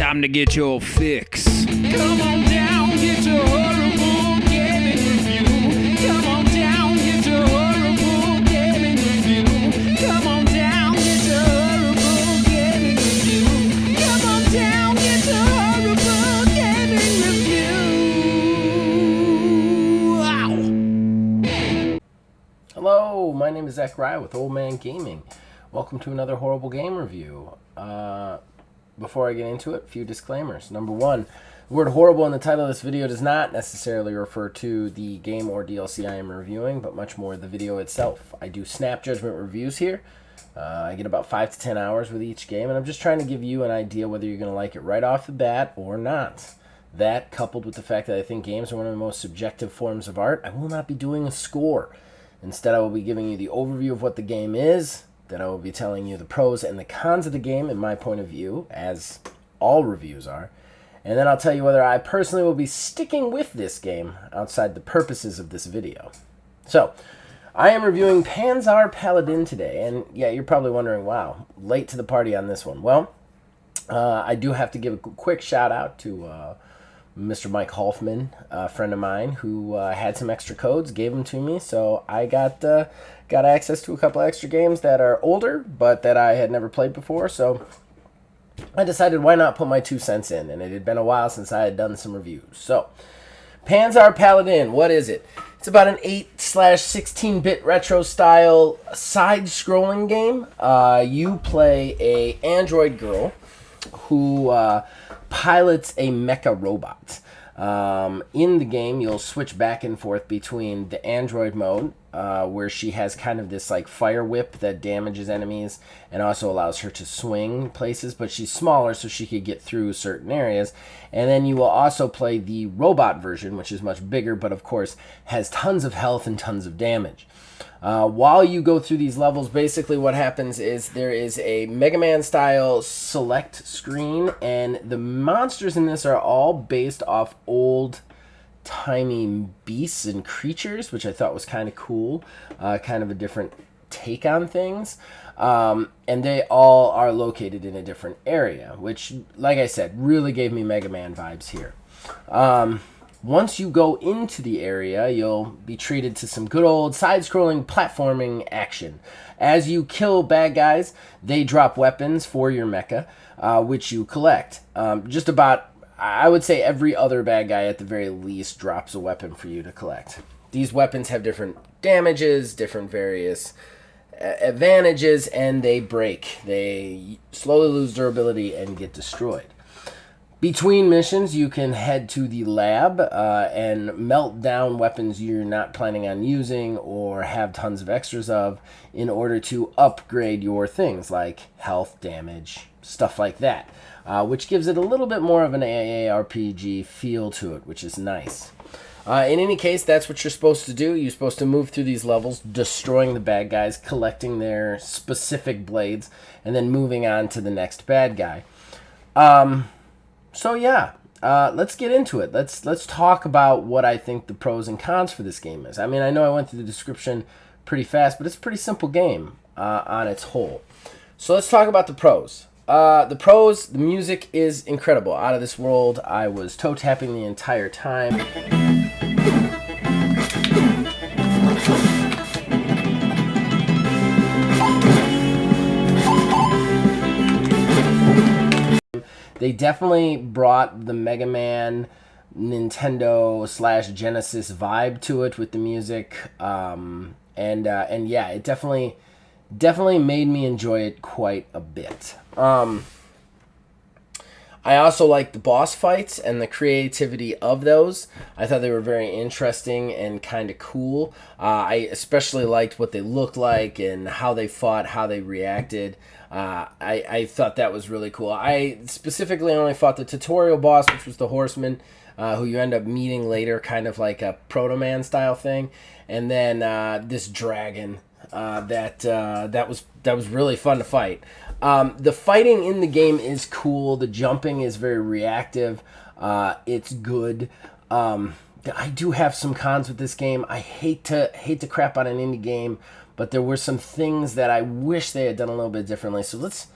time to get your fix. Come on down, get your horrible gaming review. Come on down, get your horrible gaming review. Come on down, get your horrible gaming review. Come on down, get your horrible gaming review. Wow. Hello, my name is Zach Rye with Old Man Gaming. Welcome to another horrible game review. Before I get into it, a few disclaimers. Number one, the word horrible in the title of this video does not necessarily refer to the game or DLC I am reviewing, but much more the video itself. I do snap judgment reviews here. I get about 5 to 10 hours with each game, and I'm just trying to give you an idea whether you're going to like it right off the bat or not. That, coupled with the fact that I think games are one of the most subjective forms of art, I will not be doing a score. Instead, I will be giving you the overview of what the game is. Then I will be telling you the pros and the cons of the game in my point of view, as all reviews are. And then I'll tell you whether I personally will be sticking with this game outside the purposes of this video. So, I am reviewing Panzer Paladin today. And yeah, you're probably wondering, wow, late to the party on this one. Well, I do have to give a quick shout out to Mr. Mike Hoffman, a friend of mine, who had some extra codes, gave them to me, so I got access to a couple extra games that are older, but that I had never played before, so I decided why not put my 2 cents in, and it had been a while since I had done some reviews. So, Panzer Paladin, what is it? It's about an 8/16-bit retro-style side-scrolling game. You play a android girl who pilots a mecha robot. In the game, you'll switch back and forth between the android mode, where she has kind of this like fire whip that damages enemies and also allows her to swing places, but she's smaller so she could get through certain areas. And then you will also play the robot version, which is much bigger, but of course has tons of health and tons of damage. While you go through these levels, basically what happens is there is a Mega Man style select screen, and the monsters in this are all based off old timey beasts and creatures, which I thought was kind of cool, kind of a different take on things. And they all are located in a different area, which, like I said, really gave me Mega Man vibes here. Once you go into the area, you'll be treated to some good old side-scrolling platforming action. As you kill bad guys, they drop weapons for your mecha, which you collect. Just about, I would say every other bad guy at the very least drops a weapon for you to collect. These weapons have different damages, different various advantages, and they break. They slowly lose durability and get destroyed. Between missions, you can head to the lab and melt down weapons you're not planning on using or have tons of extras of in order to upgrade your things like health, damage, stuff like that, which gives it a little bit more of an AARPG feel to it, which is nice. In any case, that's what you're supposed to do. You're supposed to move through these levels, destroying the bad guys, collecting their specific blades, and then moving on to the next bad guy. So yeah, let's get into it. Let's talk about what I think the pros and cons for this game is. I mean, I know I went through the description pretty fast, but it's a pretty simple game on its whole. So let's talk about the pros. The pros, the music is incredible. Out of this world. I was toe tapping the entire time. They definitely brought the Mega Man, Nintendo / Genesis vibe to it with the music, and yeah, it definitely made me enjoy it quite a bit. I also liked the boss fights and the creativity of those. I thought they were very interesting and kind of cool. I especially liked what they looked like and how they fought, how they reacted. I thought that was really cool. I specifically only fought the tutorial boss, which was the Horseman, who you end up meeting later, kind of like a Proto Man style thing, and then this dragon that was really fun to fight. The fighting in the game is cool. The jumping is very reactive. It's good. I do have some cons with this game. I hate to crap on an indie game, but there were some things that I wish they had done a little bit differently. So let's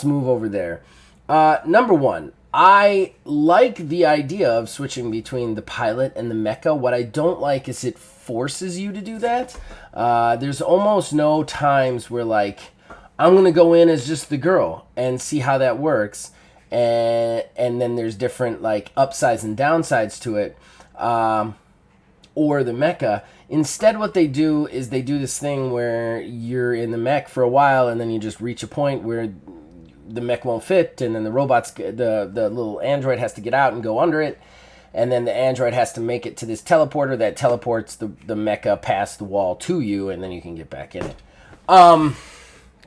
move over there. Number one, I like the idea of switching between the pilot and the mecha. What I don't like is it forces you to do that. There's almost no times where, like, I'm going to go in as just the girl and see how that works. And then there's different, like, upsides and downsides to it. Or the mecha. Instead, what they do is they do this thing where you're in the mech for a while and then you just reach a point where the mech won't fit, and then the little android has to get out and go under it, and then the android has to make it to this teleporter that teleports the mecha past the wall to you, and then you can get back in it.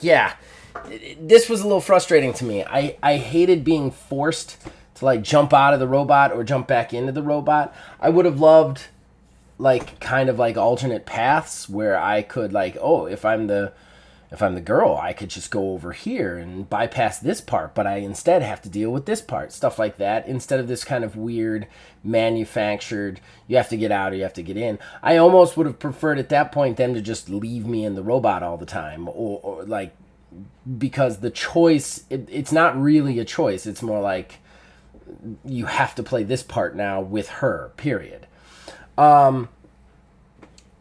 Yeah, this was a little frustrating to me. I hated being forced to, like, jump out of the robot or jump back into the robot. I would have loved, like, kind of like alternate paths where I could, like, oh, if I'm the girl, I could just go over here and bypass this part, but I instead have to deal with this part. Stuff like that, instead of this kind of weird, manufactured, you have to get out or you have to get in. I almost would have preferred at that point them to just leave me in the robot all the time. Or like, because the choice, it's not really a choice. It's more like, you have to play this part now with her, period.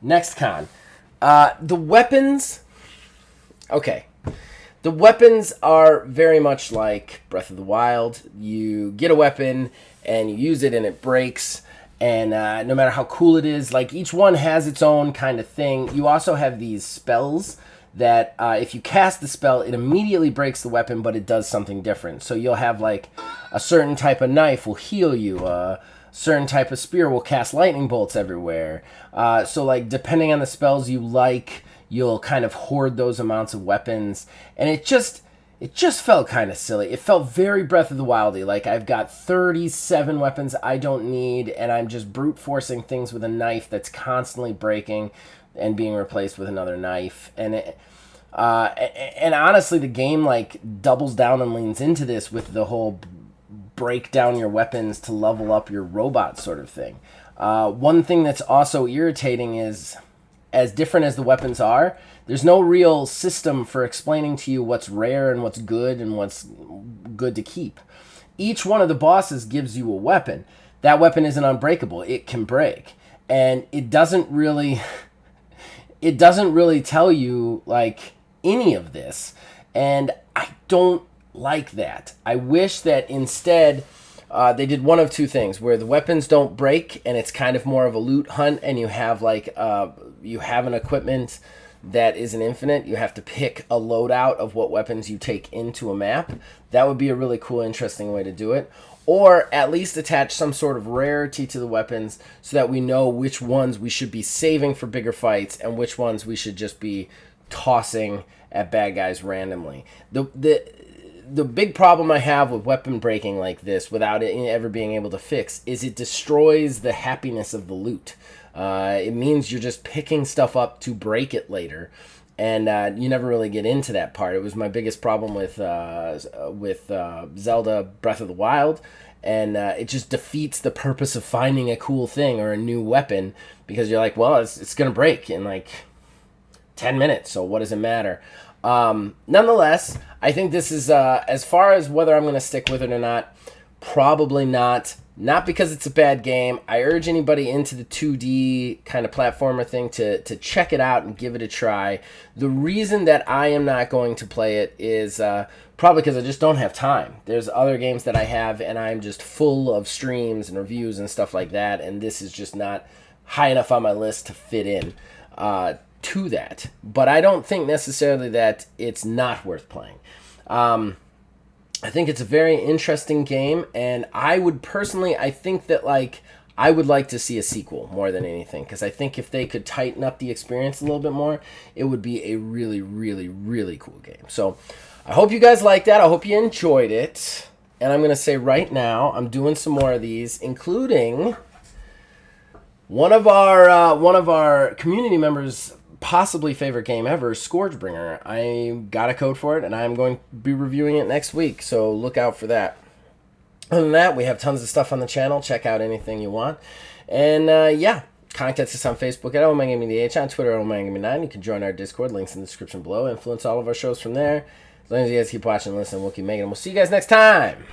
Next con. The weapons... Okay, the weapons are very much like Breath of the Wild. You get a weapon and you use it and it breaks, and no matter how cool it is, like, each one has its own kind of thing. You also have these spells that if you cast the spell, it immediately breaks the weapon, but it does something different. So you'll have, like, a certain type of knife will heal you, a certain type of spear will cast lightning bolts everywhere. So, like, depending on the spells you like, you'll kind of hoard those amounts of weapons, and it just felt kind of silly. It felt very Breath of the Wildy. Like, I've got 37 weapons I don't need, and I'm just brute forcing things with a knife that's constantly breaking and being replaced with another knife. And and honestly, the game, like, doubles down and leans into this with the whole break down your weapons to level up your robot sort of thing. One thing that's also irritating is, as different as the weapons are, there's no real system for explaining to you what's rare and what's good to keep. Each one of the bosses gives you a weapon. That weapon isn't unbreakable. It can break. And it doesn't really tell you, like, any of this. And I don't like that. I wish that instead they did one of two things, where the weapons don't break and it's kind of more of a loot hunt, and you have, like, you have an equipment that isn't infinite. You have to pick a loadout of what weapons you take into a map. That would be a really cool, interesting way to do it. Or at least attach some sort of rarity to the weapons so that we know which ones we should be saving for bigger fights and which ones we should just be tossing at bad guys randomly. The big problem I have with weapon breaking like this, without it ever being able to fix, is it destroys the happiness of the loot. It means you're just picking stuff up to break it later, and you never really get into that part. It was my biggest problem with Zelda Breath of the Wild, and it just defeats the purpose of finding a cool thing or a new weapon, because you're like, well, it's going to break in, like, 10 minutes, so what does it matter? Nonetheless, I think this is, as far as whether I'm going to stick with it or not, probably not. Not because it's a bad game. I urge anybody into the 2D kind of platformer thing to check it out and give it a try. The reason that I am not going to play it is probably because I just don't have time. There's other games that I have, and I'm just full of streams and reviews and stuff like that, and this is just not high enough on my list to fit in to that. But I don't think necessarily that it's not worth playing. I think it's a very interesting game, and I would personally, I think that, like, I would like to see a sequel more than anything, because I think if they could tighten up the experience a little bit more, it would be a really, really, really cool game. So I hope you guys liked that. I hope you enjoyed it. And I'm going to say right now, I'm doing some more of these, including one of our community members' possibly favorite game ever, Scourgebringer. I got a code for it, and I'm going to be reviewing it next week, so look out for that. Other than that, we have tons of stuff on the channel. Check out anything you want. And yeah, contact us on Facebook at OManGamingDH, on Twitter at OManGaming9. You can join our Discord, links in the description below. Influence all of our shows from there. As long as you guys keep watching and listening, we'll keep making them. We'll see you guys next time.